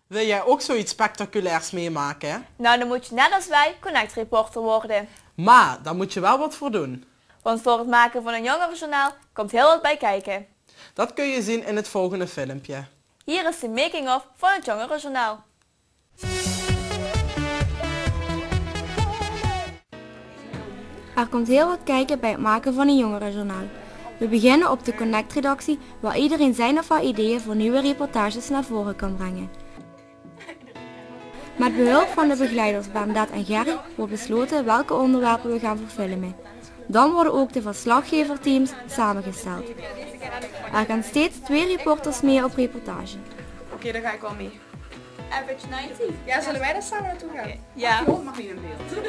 Wil jij ook zoiets spectaculairs meemaken? Nou, dan moet je net als wij Connect Reporter worden. Maar daar moet je wel wat voor doen. Want voor het maken van een jongerenjournaal komt heel wat bij kijken. Dat kun je zien in het volgende filmpje. Hier is de making-of van het jongerenjournaal. Er komt heel wat kijken bij het maken van een jongerenjournaal. We beginnen op de Connect-redactie, waar iedereen zijn of haar ideeën voor nieuwe reportages naar voren kan brengen. Met behulp van de begeleiders Bernadette en Gerry wordt besloten welke onderwerpen we gaan verfilmen. Dan worden ook de verslaggeverteams samengesteld. Er gaan steeds 2 reporters mee op reportage. Oké, daar ga ik al mee. Average 90? Ja, zullen wij daar samen naartoe gaan? Ja. Je mag niet in beeld.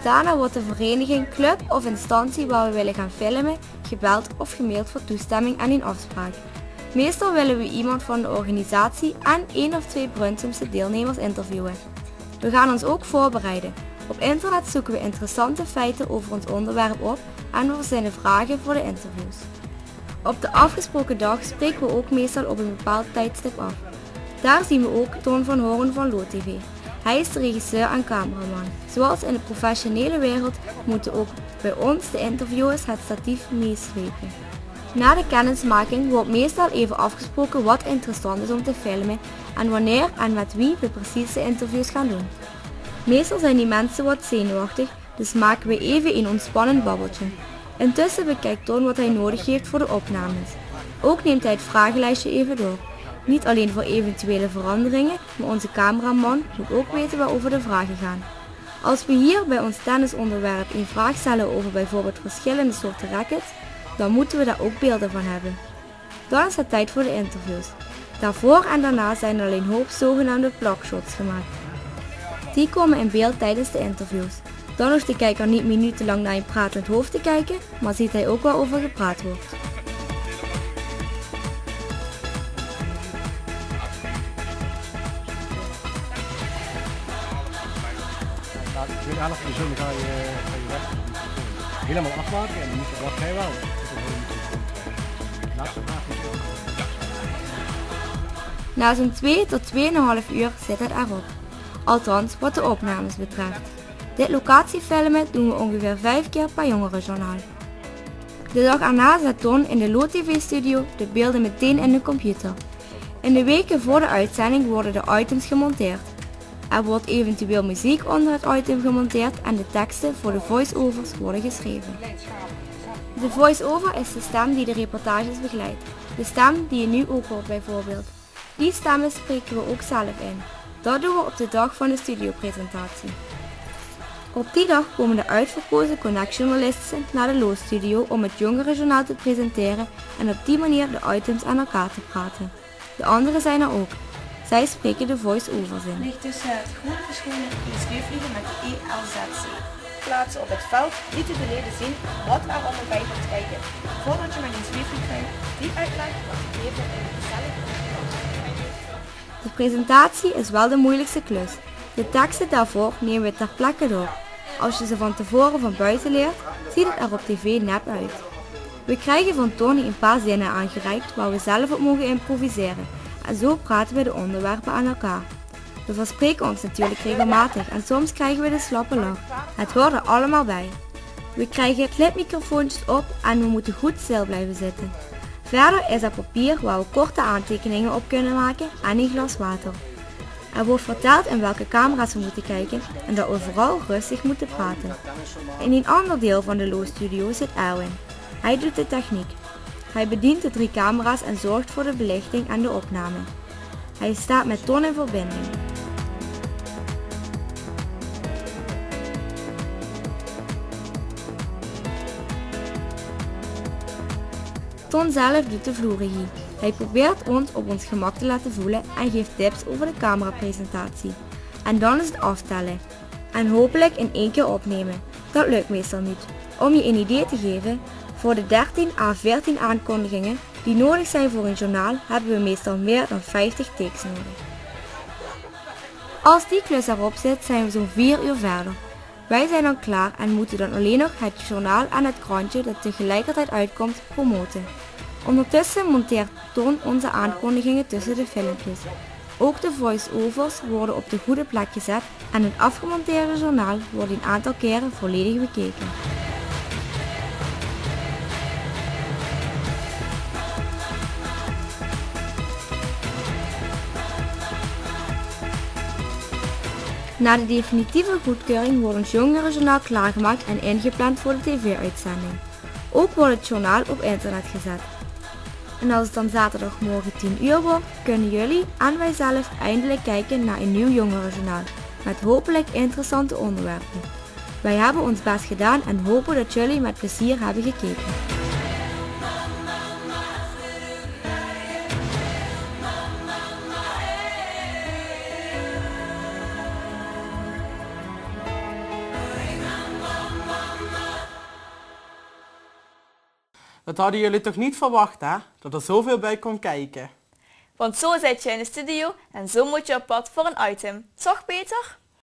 Daarna wordt de vereniging, club of instantie waar we willen gaan filmen gebeld of gemaild voor toestemming en een afspraak. Meestal willen we iemand van de organisatie en 1 of 2 Brunsumse deelnemers interviewen. We gaan ons ook voorbereiden. Op internet zoeken we interessante feiten over ons onderwerp op en we verzinnen vragen voor de interviews. Op de afgesproken dag spreken we ook meestal op een bepaald tijdstip af. Daar zien we ook Ton van Horen van LoTV. Hij is de regisseur en cameraman. Zoals in de professionele wereld moeten ook bij ons de interviewers het statief meeslepen. Na de kennismaking wordt meestal even afgesproken wat interessant is om te filmen en wanneer en met wie we precies de interviews gaan doen. Meestal zijn die mensen wat zenuwachtig, dus maken we even een ontspannend babbeltje. Intussen bekijkt Ton wat hij nodig heeft voor de opnames. Ook neemt hij het vragenlijstje even door. Niet alleen voor eventuele veranderingen, maar onze cameraman moet ook weten waarover de vragen gaan. Als we hier bij ons tennisonderwerp een vraag stellen over bijvoorbeeld verschillende soorten rackets, dan moeten we daar ook beelden van hebben. Dan is het tijd voor de interviews. Daarvoor en daarna zijn er alleen hoop zogenaamde blogshots gemaakt. Die komen in beeld tijdens de interviews. Dan hoeft de kijker niet minutenlang naar een pratend hoofd te kijken, maar ziet hij ook waarover gepraat wordt. Na de tweede helft van de zon ga je weg. Helemaal afmaken en dan moet je wat hij wel. Laatste vraag is ook. Na zo'n 2 tot 2,5 uur zit het erop. Althans wat de opnames betreft. Dit locatiefilmen doen we ongeveer 5 keer per jongerenjournaal. De dag erna zet Ton in de LoTV studio de beelden meteen in de computer. In de weken voor de uitzending worden de items gemonteerd. Er wordt eventueel muziek onder het item gemonteerd en de teksten voor de voice-overs worden geschreven. De voice-over is de stem die de reportages begeleidt. De stem die je nu ook hoort bijvoorbeeld. Die stemmen spreken we ook zelf in. Dat doen we op de dag van de studiopresentatie. Op die dag komen de uitverkozen Connect-journalisten naar de LoStudio om het jongerenjournaal te presenteren en op die manier de items aan elkaar te praten. De anderen zijn er ook. Zij spreken de voice-overs in. Ligt tussen het groen verschenen zweefvliegen met de ELZC. Plaatsen op het veld lieten de leden zien wat er allemaal bij komt kijken. Voordat je met een zweefvlieg rijdt, die uitlegt wat het leven in een gezellig De presentatie is wel de moeilijkste klus. De teksten daarvoor nemen we ter plekke door. Als je ze van tevoren van buiten leert, ziet het er op tv net uit. We krijgen van Tony een paar zinnen aangereikt waar we zelf op mogen improviseren. En zo praten we de onderwerpen aan elkaar. We verspreken ons natuurlijk regelmatig en soms krijgen we de slappe lach. Het hoort er allemaal bij. We krijgen clipmicrofoontjes op en we moeten goed stil blijven zitten. Verder is er papier waar we korte aantekeningen op kunnen maken en een glas water. Er wordt verteld in welke camera's we moeten kijken en dat we vooral rustig moeten praten. In een ander deel van de LoStudio zit Erwin. Hij doet de techniek. Hij bedient de 3 camera's en zorgt voor de belichting en de opname. Hij staat met Ton in verbinding. Ton zelf doet de vloerregie. Hij probeert ons op ons gemak te laten voelen en geeft tips over de camerapresentatie. En dan is het aftellen. En hopelijk in 1 keer opnemen. Dat lukt meestal niet. Om je een idee te geven, voor de 13 à 14 aankondigingen die nodig zijn voor een journaal hebben we meestal meer dan 50 takes nodig. Als die klus erop zit zijn we zo'n 4 uur verder. Wij zijn dan klaar en moeten dan alleen nog het journaal en het krantje dat tegelijkertijd uitkomt promoten. Ondertussen monteert Ton onze aankondigingen tussen de filmpjes. Ook de voice-overs worden op de goede plek gezet en het afgemonteerde journaal wordt een aantal keren volledig bekeken. Na de definitieve goedkeuring wordt ons jongerenjournaal klaargemaakt en ingepland voor de tv-uitzending. Ook wordt het journaal op internet gezet. En als het dan zaterdagmorgen 10 uur wordt, kunnen jullie en wij zelf eindelijk kijken naar een nieuw jongerenjournaal met hopelijk interessante onderwerpen. Wij hebben ons best gedaan en hopen dat jullie met plezier hebben gekeken. Dat hadden jullie toch niet verwacht, hè? Dat er zoveel bij kon kijken. Want zo zit je in de studio en zo moet je op pad voor een item. Toch, Peter?